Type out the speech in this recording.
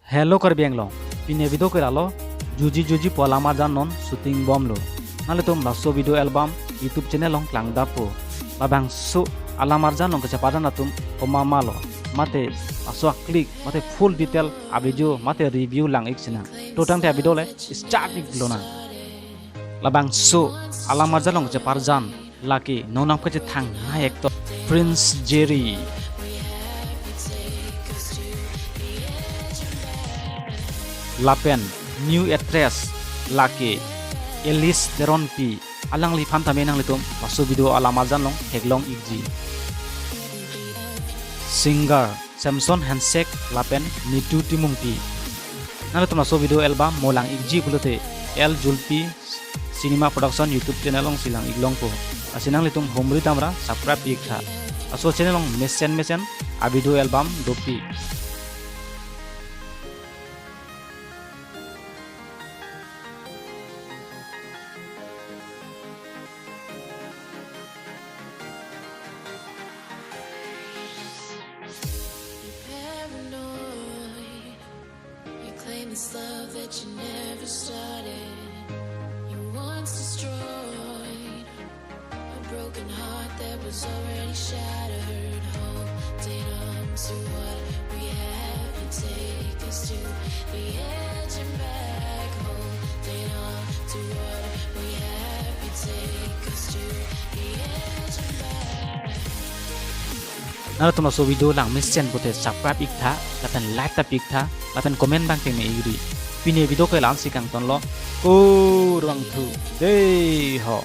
Hello karbiang long. Pine video ke lalo. Juji pola jan non shooting bom lo. Nale tum lasso video album YouTube channel long klang dapo. Labang su alamar jan long kecepatan atum koma malo. Mate aswa klik mate full detail abijo mate review lang iksina. Totang te video le start iklona. Labang su alamar jan long kecepatan laki nonam ke thang na ek to Prince Jerry. Lapen new address laki Elis Deronpi alang li phan tame nang litum pasu video alamazan long heglong igji singer Samson Handshake lapen nitu timungti nang litum pasu video album molang igji bulote El Julpi cinema production YouTube channel long silang iglong po asinang litum homri tamra subscribe ikha aso channel long mesen a video album dopi. This love that you never started, you once destroyed a broken heart that was already shattered. Holding on to what we have and take us to the edge and back. Holding on to what we have and take us to the edge and back. Nalo tum so video lang mesen bote subscribe ikha lapen like ta pikha lapen comment bang teng igri pine video ko lan sikang ton lo ko rang thu dei ho.